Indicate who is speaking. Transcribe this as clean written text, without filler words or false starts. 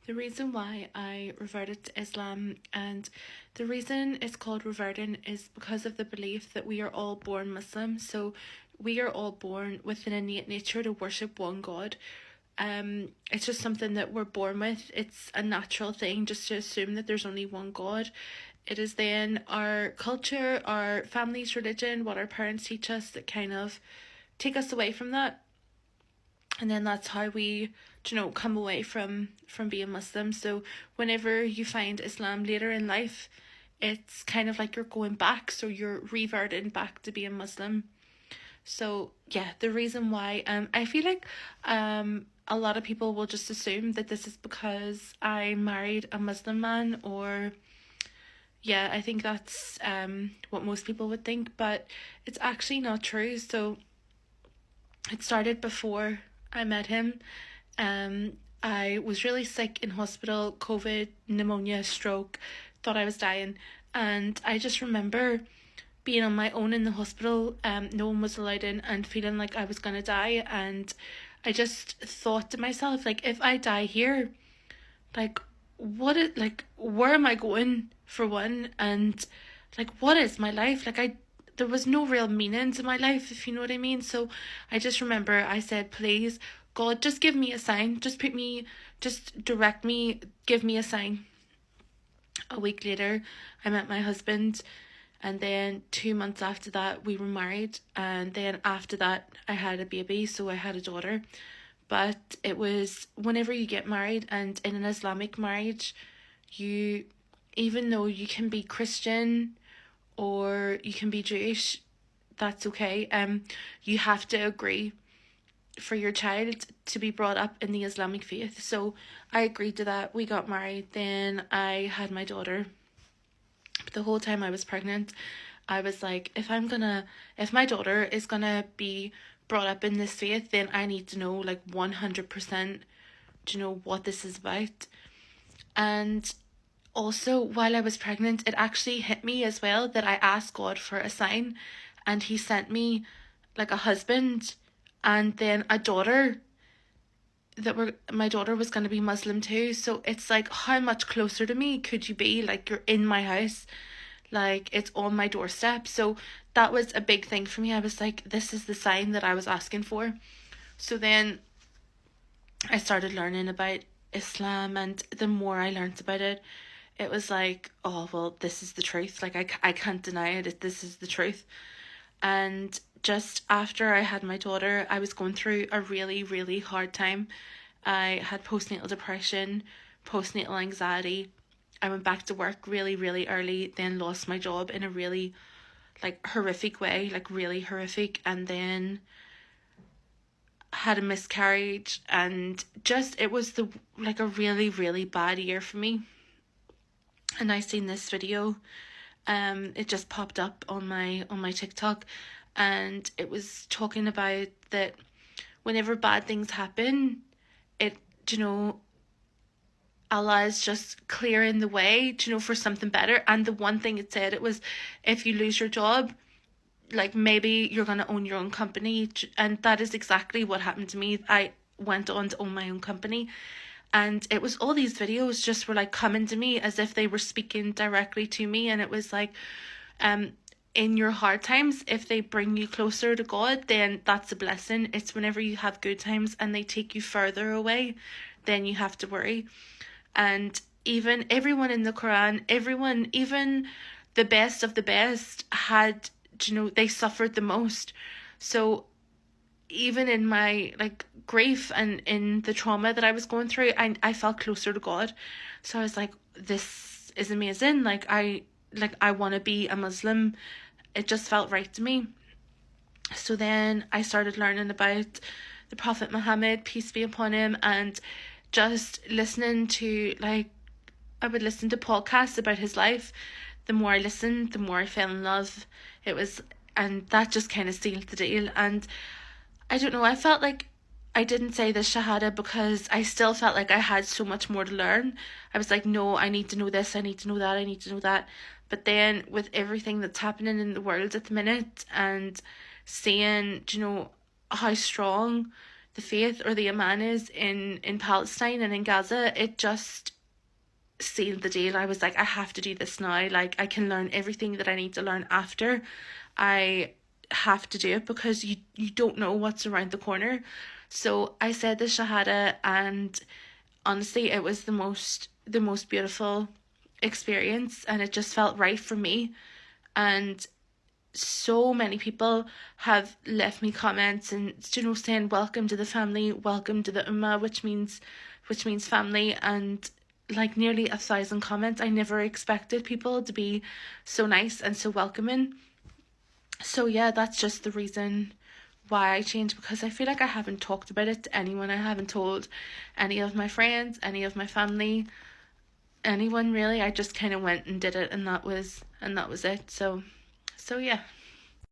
Speaker 1: The reason why I reverted to Islam, and the reason it's called reverting, is because of the belief that we are all born Muslim. So we are all born with an innate nature to worship one God. It's just something that we're born with. It's a natural thing just to assume that there's only one God. It is then our culture, our family's religion, what our parents teach us that kind of take us away from that. And then that's how we, come away from being Muslim. So whenever you find Islam later in life, it's kind of like you're going back, so you're reverting back to being Muslim. So yeah, the reason why I feel like a lot of people will just assume that this is because I married a Muslim man, or yeah, I think that's what most people would think, but it's actually not true. So it started before I met him. I was really sick in hospital, COVID, pneumonia, stroke, thought I was dying. And I just remember being on my own in the hospital. No one was allowed in, and feeling like I was going to die. And I just thought to myself, like, if I die here, like, where am I going, for one? And like, what is my life? Like, there was no real meaning to my life, if you know what I mean. So I just remember I said, please, God, just give me a sign. Just direct me, give me a sign. A week later, I met my husband, and then 2 months after that, we were married. And then after that, I had a baby, so I had a daughter. But it was whenever you get married, and in an Islamic marriage, even though you can be Christian or you can be Jewish, that's okay. You have to agree for your child to be brought up in the Islamic faith. So I agreed to that. We got married. Then I had my daughter. But the whole time I was pregnant, I was like, if my daughter is gonna be brought up in this faith, then I need to know, like, 100%, what this is about. And also, while I was pregnant, it actually hit me as well that I asked God for a sign, and he sent me like a husband and then a daughter my daughter was going to be Muslim too. So it's like, how much closer to me could you be? Like, you're in my house, like, it's on my doorstep. So that was a big thing for me. I was like, this is the sign that I was asking for. So then I started learning about Islam, and the more I learned about it, it was like, oh, well, this is the truth. Like, I can't deny it. This is the truth. And just after I had my daughter, I was going through a really, really hard time. I had postnatal depression, postnatal anxiety. I went back to work really, really early, then lost my job in a really, like, horrific way, like, really horrific. And then had a miscarriage, and just, it was a really, really bad year for me. And I seen this video, it just popped up on my TikTok, and it was talking about that whenever bad things happen, it, Allah is just clearing the way, for something better. And the one thing it said, it was, if you lose your job, like, maybe you're going to own your own company. And that is exactly what happened to me. I went on to own my own company. And it was all these videos just were like coming to me as if they were speaking directly to me. And it was like, in your hard times, if they bring you closer to God, then that's a blessing. It's whenever you have good times and they take you further away, then you have to worry. And even everyone in the Quran, everyone, even the best of the best, had, they suffered the most. So even in my, like, grief and in the trauma that I was going through, I felt closer to God. So I was like, this is amazing. Like, I want to be a Muslim. It just felt right to me. So then I started learning about the Prophet Muhammad, peace be upon him, and just listening to, like, I would listen to podcasts about his life. The more I listened, the more I fell in love. And that just kind of sealed the deal. And I don't know, I felt like I didn't say the Shahada because I still felt like I had so much more to learn. I was like, no, I need to know this, I need to know that, I need to know that. But then with everything that's happening in the world at the minute, and seeing, how strong the faith or the Iman is in Palestine and in Gaza, it just sealed the deal. I was like, I have to do this now. Like, I can learn everything that I need to learn after. I have to do it because you don't know what's around the corner. So I said the Shahada, and honestly, it was the most beautiful experience, and it just felt right for me. And so many people have left me comments and, you know, saying welcome to the family, welcome to the Ummah, which means family, and like nearly 1,000 comments. I never expected people to be so nice and so welcoming. So yeah, that's just the reason why I changed, because I feel like I haven't talked about it to anyone. I haven't told any of my friends, any of my family, anyone really. I just kind of went and did it, and that was it. So yeah.